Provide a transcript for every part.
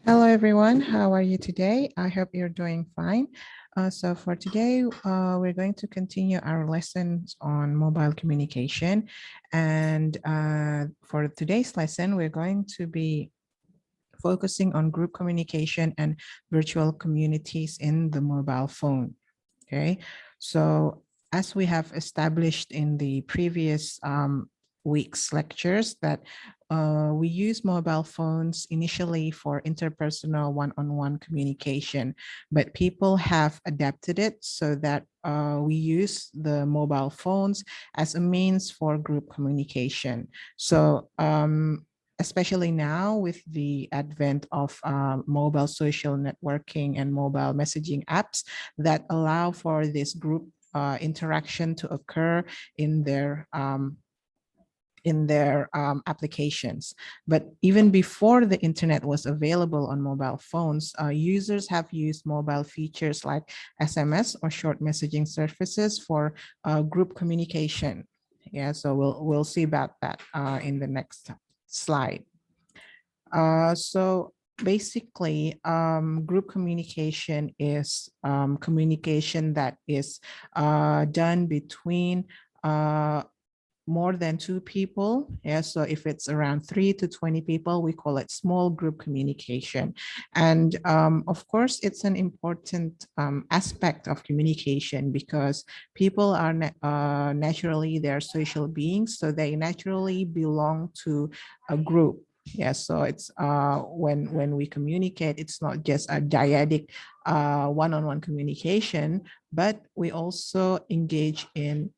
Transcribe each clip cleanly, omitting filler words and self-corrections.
Hello, everyone. How are you today? I hope you're doing fine. So for today, we're going to continue our lessons on mobile communication. And for today's lesson, we're going to be focusing on group communication and virtual communities in the mobile phone. Okay, so as we have established in the previous week's lectures that we use mobile phones initially for interpersonal one-on-one communication, but people have adapted it so that we use the mobile phones as a means for group communication. So especially now with the advent of mobile social networking and mobile messaging apps that allow for this group interaction to occur in their applications. But even before the internet was available on mobile phones, users have used mobile features like SMS or short messaging services for group communication. Yeah, so we'll see about that in the next slide. So basically, group communication is communication that is done between more than two people. Yeah, so if it's around 3 to 20 people, we call it small group communication. And of course, it's an important aspect of communication because people are naturally, they're social beings, so they naturally belong to a group. Yeah, so it's when we communicate, it's not just a dyadic one-on-one communication, but we also engage in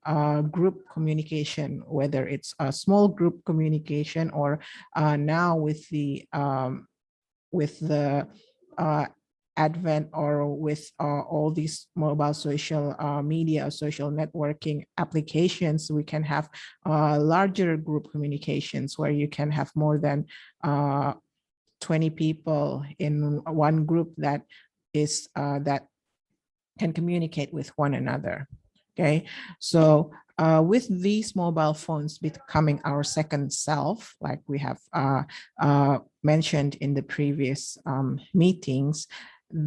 group communication, whether it's a small group communication or now with the uh, advent or with all these mobile social media, social networking applications, we can have larger group communications where you can have more than 20 people in one group that is that can communicate with one another. Okay, so with these mobile phones becoming our second self, like we have mentioned in the previous meetings,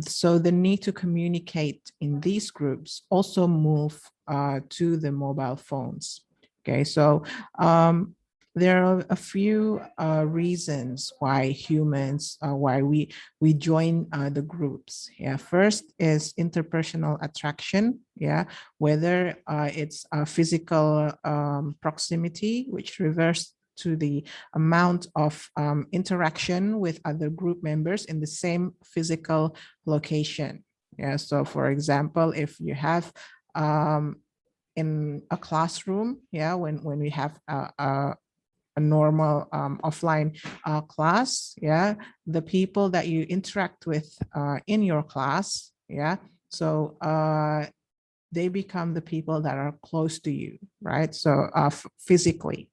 so the need to communicate in these groups also move to the mobile phones. Okay, so there are a few reasons why humans, why we join the groups. Yeah, first is interpersonal attraction. Yeah, whether it's a physical proximity, which refers to the amount of interaction with other group members in the same physical location. Yeah, so for example, if you have in a classroom, yeah, when we have a normal offline class, yeah, the people that you interact with in your class, yeah, so they become the people that are close to you, right? So physically,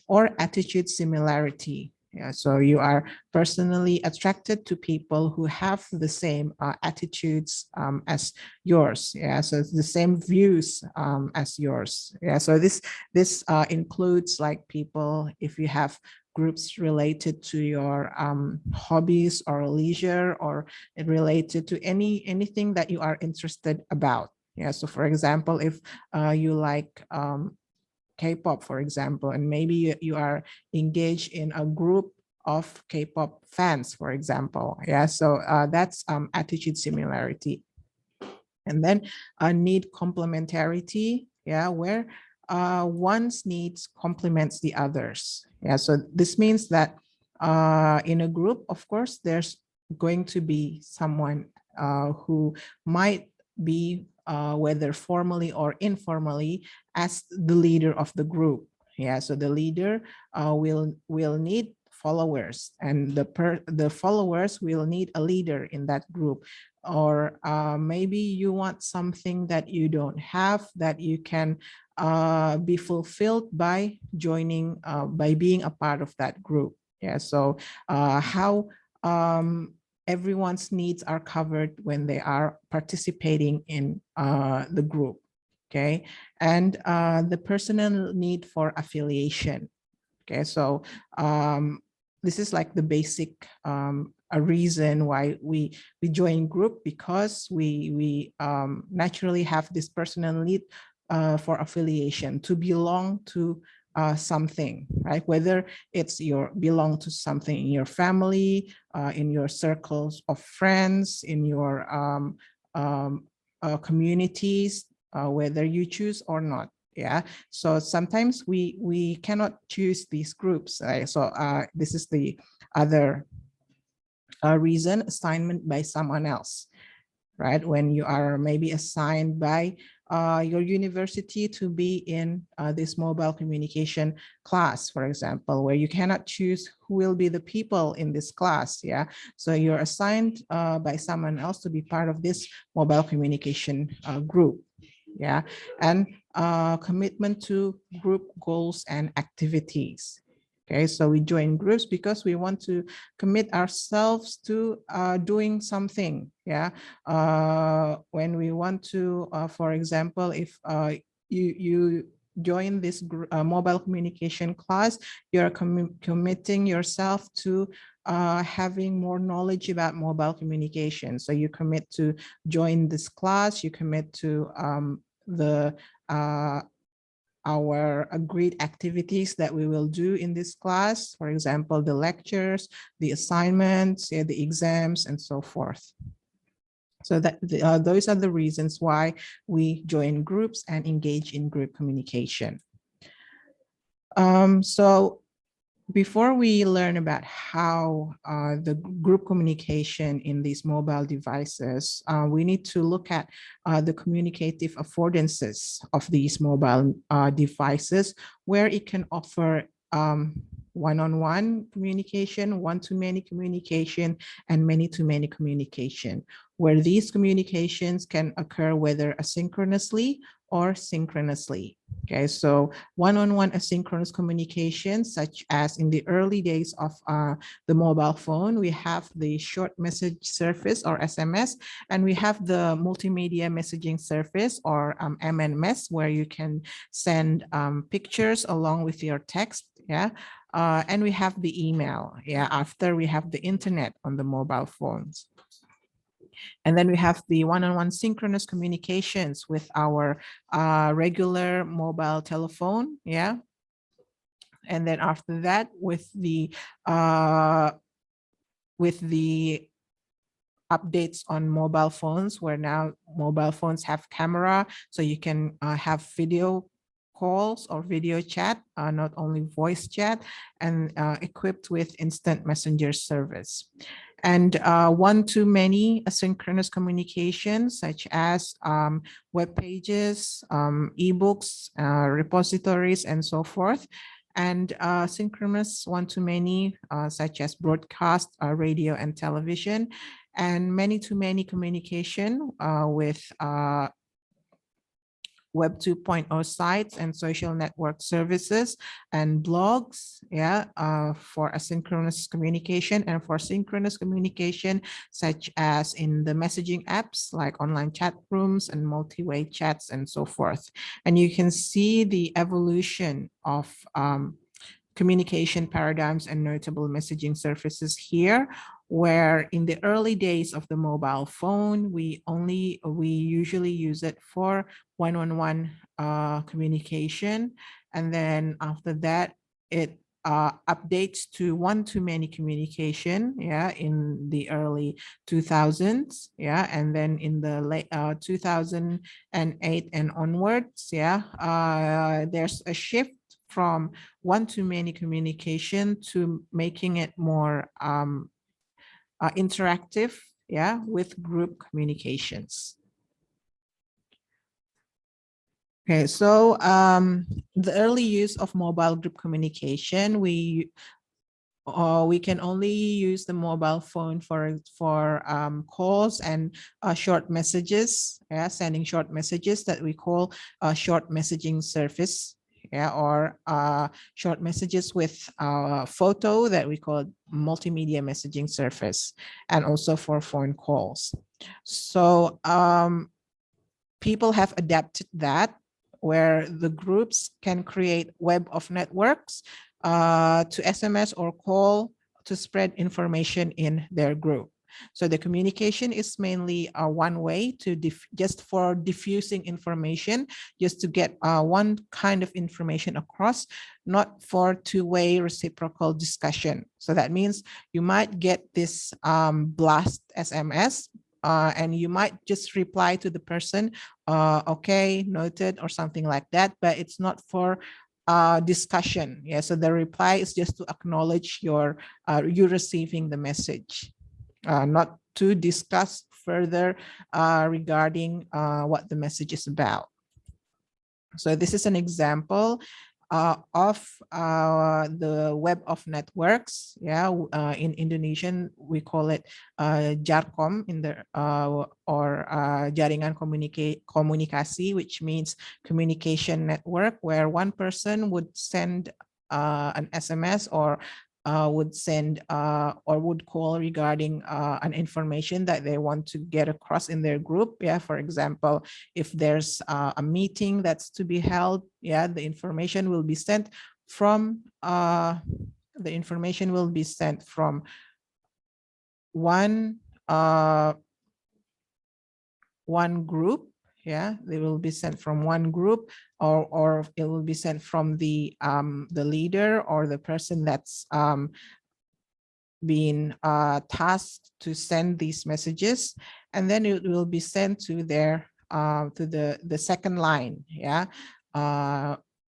or attitude similarity. Yeah, so you are personally attracted to people who have the same attitudes as yours. Yeah, so it's the same views as yours. Yeah, so this includes like people, if you have groups related to your hobbies or leisure, or related to anything that you are interested about. Yeah, so for example, if you like K-pop, for example, and maybe you are engaged in a group of K-pop fans, for example. Yeah, so that's attitude similarity. And then need complementarity, yeah, where one's needs complements the others. Yeah, so this means that in a group, of course, there's going to be someone who might be, whether formally or informally, as the leader of the group. Yeah, so the leader will need followers, and the followers will need a leader in that group. Or maybe you want something that you don't have, that you can be fulfilled by joining, by being a part of that group. Yeah, so how everyone's needs are covered when they are participating in the group. Okay, and the personal need for affiliation. Okay, so this is like the basic a reason why we join group, because we naturally have this personal need for affiliation, to belong to something, right? Whether it's your belong to something in your family, in your circles of friends, in your communities, whether you choose or not. Yeah, so sometimes we cannot choose these groups. So this is the other reason: assignment by someone else, right? When you are maybe assigned by your university to be in this mobile communication class, for example, where you cannot choose who will be the people in this class. Yeah, so you're assigned by someone else to be part of this mobile communication group. Yeah, and commitment to group goals and activities. Okay, so we join groups because we want to commit ourselves to doing something. Yeah, when we want to, for example, if you join this mobile communication class, you're committing yourself to having more knowledge about mobile communication. So you commit to join this class, you commit to the our agreed activities that we will do in this class, for example, the lectures, the assignments, yeah, the exams, and so forth. So that those are the reasons why we join groups and engage in group communication. So before we learn about how the group communication in these mobile devices, we need to look at the communicative affordances of these mobile devices, where it can offer one-on-one communication, one-to-many communication, and many-to-many communication, where these communications can occur whether asynchronously or synchronously. Okay, so one-on-one asynchronous communication, such as in the early days of the mobile phone, we have the short message service or SMS, and we have the multimedia messaging service or MMS, where you can send pictures along with your text. Yeah, and we have the email. Yeah, after we have the internet on the mobile phones. And then we have the one-on-one synchronous communications with our regular mobile telephone. Yeah. And then after that, with the updates on mobile phones, where now mobile phones have camera, so you can have video calls or video chat, not only voice chat, and equipped with instant messenger service. And one-to-many asynchronous communication, such as web pages, ebooks, repositories, and so forth. And synchronous one-to-many, such as broadcast, radio, and television. And many-to-many communication with Web 2.0 sites and social network services and blogs, yeah, for asynchronous communication, and for synchronous communication, such as in the messaging apps like online chat rooms and multi-way chats and so forth. And you can see the evolution of communication paradigms and notable messaging services here, where in the early days of the mobile phone, we usually use it for one-on-one communication. And then after that, it updates to one-to-many communication, yeah, in the early 2000s, yeah, and then in the late 2008 and onwards, yeah, there's a shift from one-to-many communication to making it more interactive, yeah, with group communications. Okay, so the early use of mobile group communication, we can only use the mobile phone for calls and short messages, yeah, sending short messages that we call short messaging service, yeah, or short messages with photo that we call multimedia messaging service, and also for phone calls. So people have adapted that, where the groups can create web of networks to SMS or call to spread information in their group. So the communication is mainly one way to just for diffusing information, just to get one kind of information across, not for two-way reciprocal discussion. So that means you might get this blast SMS, and you might just reply to the person, okay, noted, or something like that, but it's not for discussion. Yeah, so the reply is just to acknowledge your you receiving the message, not to discuss further regarding what the message is about. So this is an example of the web of networks. Yeah, in Indonesian we call it jarkom in the or jaringan komunikasi, which means communication network, where one person would send an SMS or would send or would call regarding an information that they want to get across in their group. Yeah, for example, if there's a meeting that's to be held, yeah, the information will be sent from one one group. Yeah, they will be sent from one group, or it will be sent from the leader or the person that's being tasked to send these messages, and then it will be sent to their to the second line. Yeah,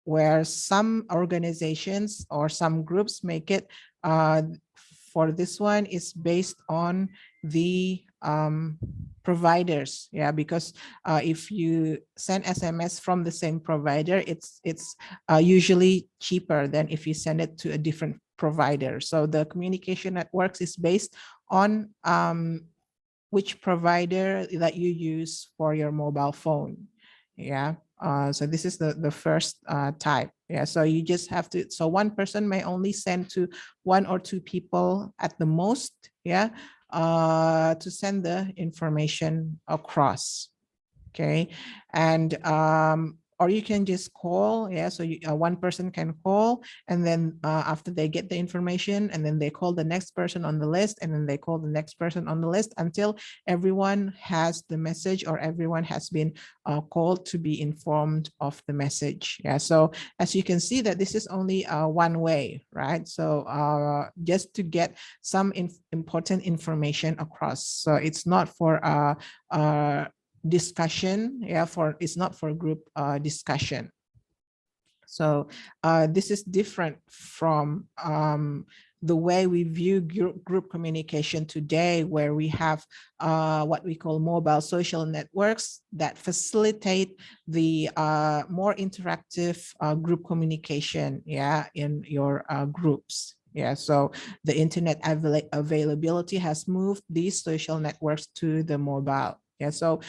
where some organizations or some groups make it for this one is based on the providers. Yeah, because if you send SMS from the same provider, it's usually cheaper than if you send it to a different provider. So the communication networks is based on which provider that you use for your mobile phone. Yeah. So this is the first type. Yeah. So you just have to, so one person may only send to one or two people at the most. Yeah. To send the information across. Okay. And or you can just call. Yeah, so one person can call, and then after they get the information, and then they call the next person on the list, and then they call the next person on the list until everyone has the message, or everyone has been called to be informed of the message. Yeah, so as you can see that this is only one way, right? So just to get some important information across. So it's not for discussion. Yeah, it's not for group discussion. So this is different from the way we view group communication today, where we have what we call mobile social networks that facilitate the more interactive group communication. Yeah, in your groups. Yeah, so the internet availability has moved these social networks to the mobile. Yeah, so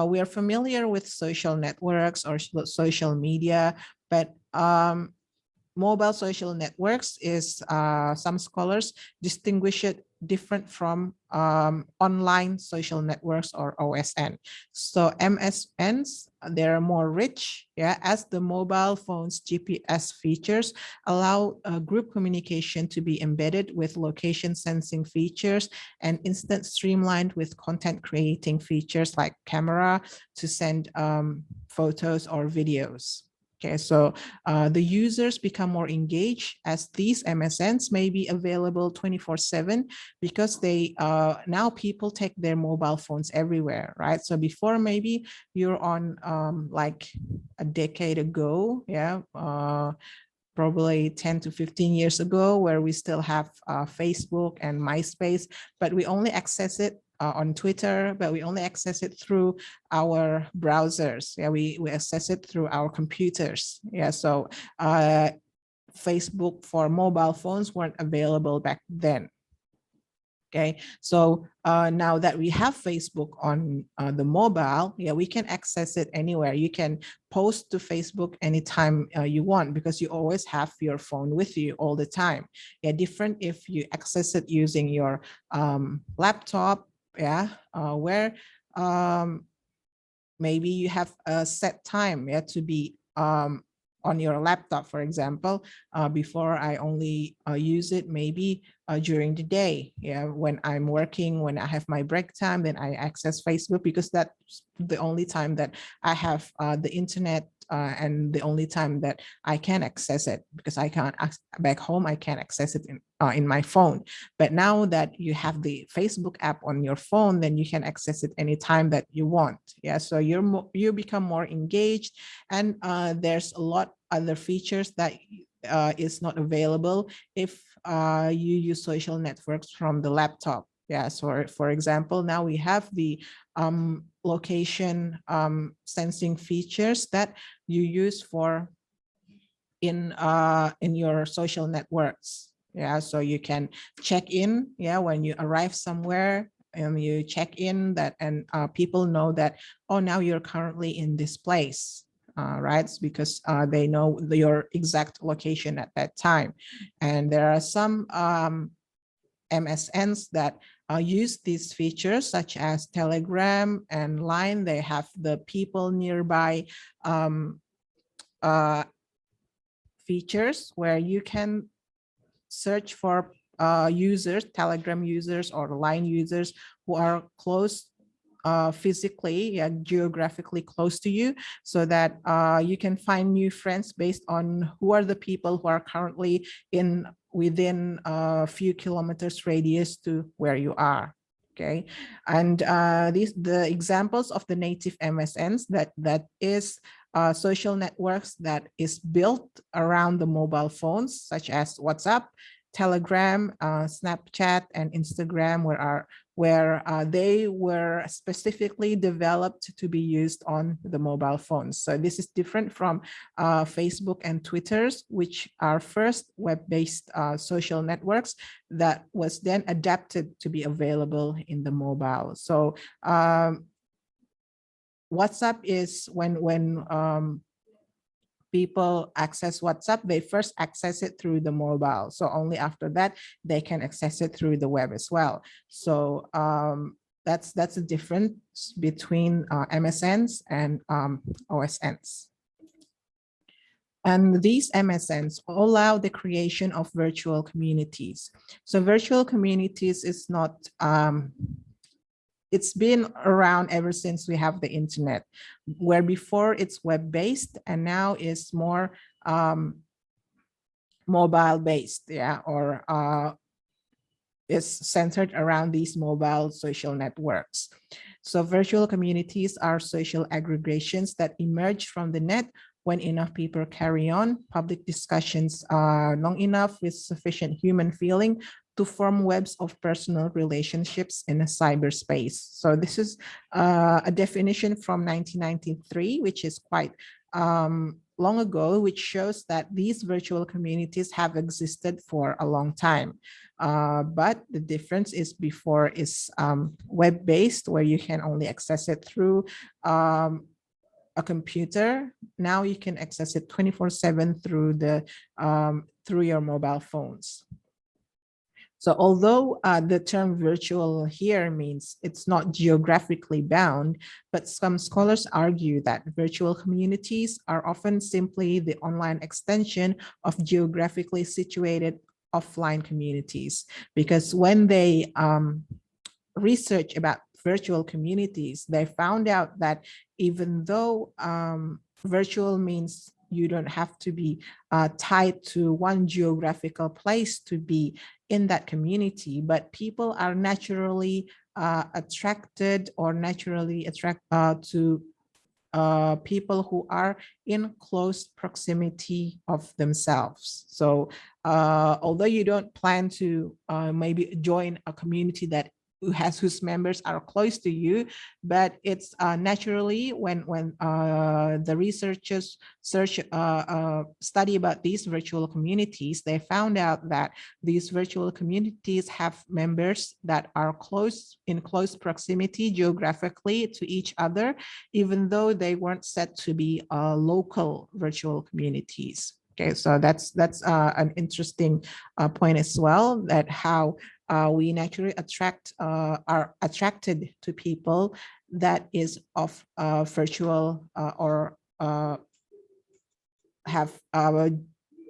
we are familiar with social networks or social media, but mobile social networks is, some scholars distinguish it different from online social networks or OSN. So MSNs, they're more rich, yeah, as the mobile phone's GPS features allow group communication to be embedded with location sensing features and instant streamlined with content creating features like camera to send photos or videos. Okay, so the users become more engaged as these MSNs may be available 24/7 because they now people take their mobile phones everywhere, right? So before, maybe you're on like a decade ago, yeah, probably 10 to 15 years ago, where we still have Facebook and MySpace, but we only access it on Twitter, but we only access it through our browsers. Yeah, we access it through our computers. Yeah, so Facebook for mobile phones weren't available back then. Okay, so now that we have Facebook on the mobile, yeah, we can access it anywhere. You can post to Facebook anytime you want, because you always have your phone with you all the time. Yeah, different if you access it using your laptop, yeah, where maybe you have a set time, yeah, to be on your laptop, for example. Before I only use it maybe during the day. Yeah, when I'm working, when I have my break time, then I access Facebook because that's the only time that I have the internet, and the only time that I can access it, because I can't back home, I can't access it in my phone. But now that you have the Facebook app on your phone, then you can access it anytime that you want. Yeah, so you become more engaged, and there's a lot other features that is not available if you use social networks from the laptop. Yeah, so for example, now we have the location sensing features that you use for in your social networks. Yeah, so you can check in, yeah, when you arrive somewhere, and you check in that, and people know that, oh, now you're currently in this place. Right, it's because they know your exact location at that time. And there are some MSNs that use these features, such as Telegram and Line. They have the people nearby uh, features where you can search for users, Telegram users or Line users who are close physically, yeah, geographically close to you, so that you can find new friends based on who are the people who are currently within a few kilometers radius to where you are. Okay, and the examples of the native MSNs that is social networks that is built around the mobile phones, such as WhatsApp, Telegram, Snapchat, and Instagram, where they were specifically developed to be used on the mobile phones. So this is different from Facebook and Twitters, which are first web-based social networks that was then adapted to be available in the mobile. So WhatsApp is when people access WhatsApp, they first access it through the mobile. So only after that, they can access it through the web as well. So that's a difference between MSNs and OSNs. And these MSNs allow the creation of virtual communities. So virtual communities is not, it's been around ever since we have the internet, where before it's web-based and now it's more mobile-based, yeah, or is centered around these mobile social networks. So virtual communities are social aggregations that emerge from the net when enough people carry on public discussions long enough with sufficient human feeling to form webs of personal relationships in a cyberspace. So this is a definition from 1993, which is quite long ago, which shows that these virtual communities have existed for a long time. But the difference is before is web-based, where you can only access it through a computer. Now you can access it 24/7 through your mobile phones. So although the term virtual here means it's not geographically bound, but some scholars argue that virtual communities are often simply the online extension of geographically situated offline communities. Because when they research about virtual communities, they found out that even though virtual means you don't have to be tied to one geographical place to be in that community, but people are naturally attracted or naturally attract to people who are in close proximity of themselves. So although you don't plan to maybe join a community that whose members are close to you, but it's naturally when the researchers study about these virtual communities, they found out that these virtual communities have members that are in close proximity geographically to each other, even though they weren't said to be local virtual communities. Okay, so that's an interesting point as well, that how we naturally are attracted to people that is of virtual or have a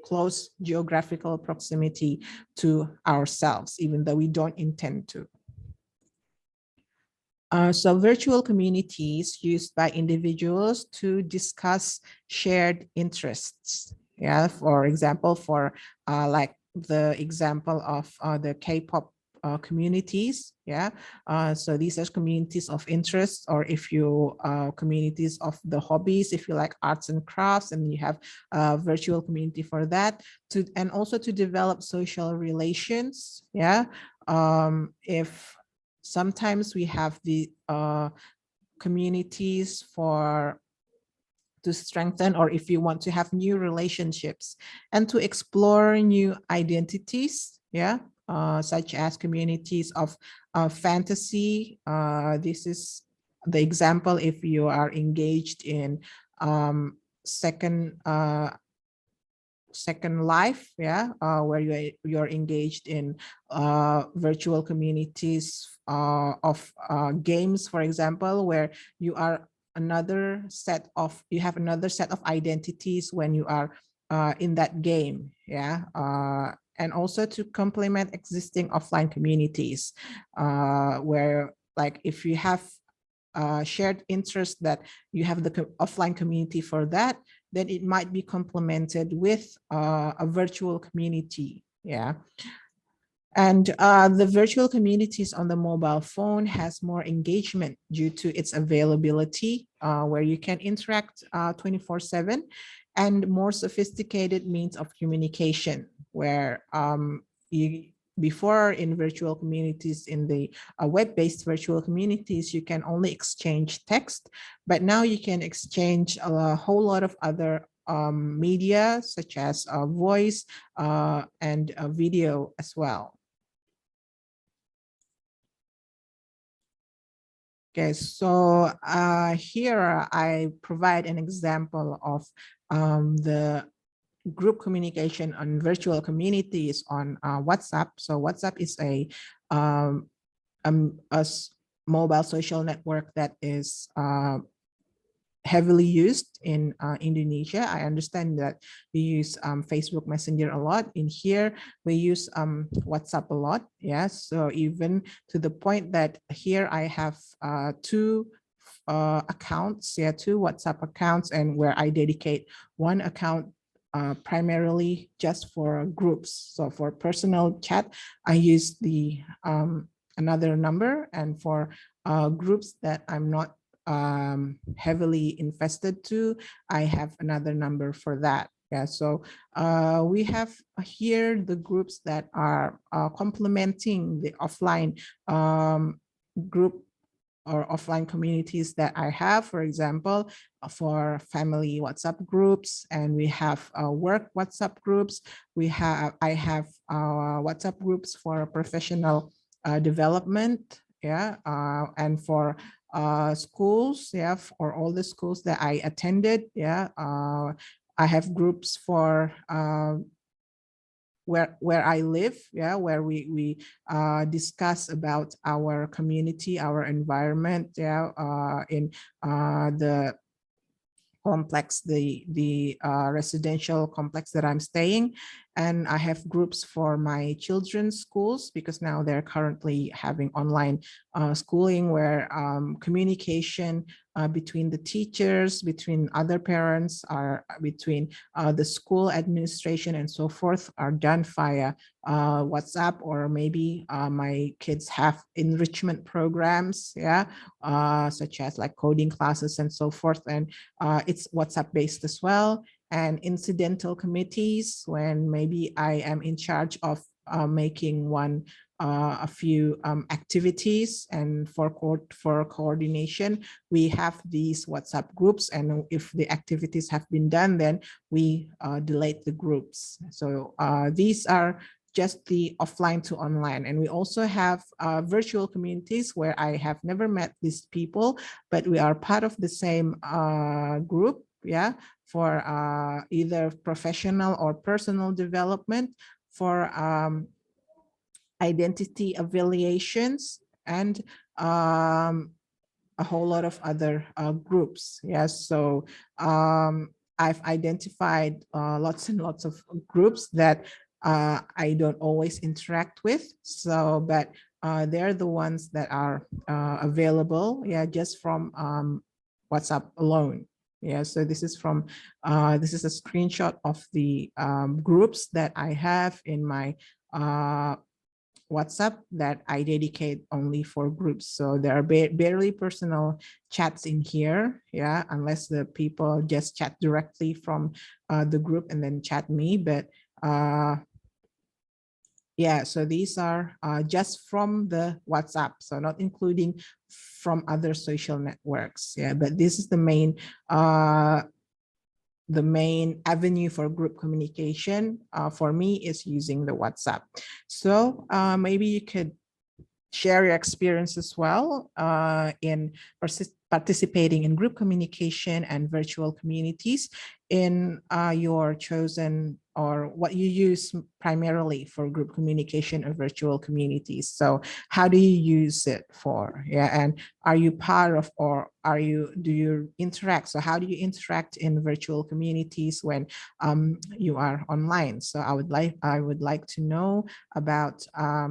close geographical proximity to ourselves, even though we don't intend to. So virtual communities used by individuals to discuss shared interests. Yeah, for example, for like the example of the K-pop communities. Yeah, so these are communities of interest, or if you communities of the hobbies, if you like arts and crafts, and you have a virtual community for that, and also to develop social relations. Yeah, if sometimes we have the communities to strengthen, or if you want to have new relationships and to explore new identities, yeah, such as communities of fantasy. This is the example if you are engaged in second second life, yeah, where you're engaged in virtual communities of games, for example, where you are you have another set of identities when you are in that game, yeah. And also to complement existing offline communities, where like if you have shared interest that you have the offline community for that, then it might be complemented with a virtual community. Yeah. And the virtual communities on the mobile phone has more engagement due to its availability, where you can interact 24/7, and more sophisticated means of communication, where you, before in virtual communities, in the web-based virtual communities, you can only exchange text, but now you can exchange a whole lot of other media, such as voice and video as well. Okay, so here I provide an example of the group communication on virtual communities on WhatsApp. So WhatsApp is a mobile social network that is heavily used in Indonesia. I understand that we use Facebook Messenger a lot. In here, we use WhatsApp a lot. Yes, so even to the point that here I have two accounts, yeah, two WhatsApp accounts, and where I dedicate one account primarily just for groups. So for personal chat, I use the another number, and for groups that I'm not heavily invested to, I have another number for that. Yeah, so we have here the groups that are complementing the offline group or offline communities that I have. For example, for family WhatsApp groups, and we have work WhatsApp groups. I have WhatsApp groups for professional development, yeah, and for schools, yeah, for all the schools that I attended, yeah. I have groups for where I live, yeah, where we discuss about our community, our environment, yeah, in the complex, the residential complex that I'm staying. And I have groups for my children's schools, because now they're currently having online schooling, where communication between the teachers, between other parents, between the school administration and so forth, are done via WhatsApp, or maybe my kids have enrichment programs, yeah, such as like coding classes and so forth, and it's WhatsApp based as well. And incidental committees, when maybe I am in charge of making a few activities, and for coordination, we have these WhatsApp groups, and if the activities have been done, then we delete the groups. So these are just the offline to online. And we also have virtual communities where I have never met these people, but we are part of the same group, yeah, for either professional or personal development, for identity affiliations, and a whole lot of other groups. Yes, so I've identified lots and lots of groups that I don't always interact with. So, but they're the ones that are available, yeah, just from WhatsApp alone. Yeah, so this is from this is a screenshot of the groups that I have in my WhatsApp that I dedicate only for groups. So there are barely personal chats in here, yeah, unless the people just chat directly from the group and then chat me. But yeah, so these are just from the WhatsApp, so not including from other social networks. Yeah, but this is the main avenue for group communication for me is using the WhatsApp. So maybe you could share your experience as well in participating in group communication and virtual communities in your chosen or what you use primarily for group communication or virtual communities. So how do you use it for? Yeah, and are you part of, or do you interact? So how do you interact in virtual communities when you are online? So I would like to know about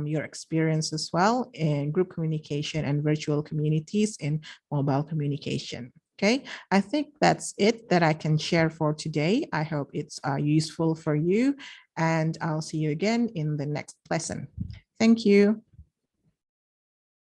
your experience as well in group communication and virtual communities in mobile communication. Okay, I think that's it that I can share for today. I hope it's useful for you, and I'll see you again in the next lesson. Thank you.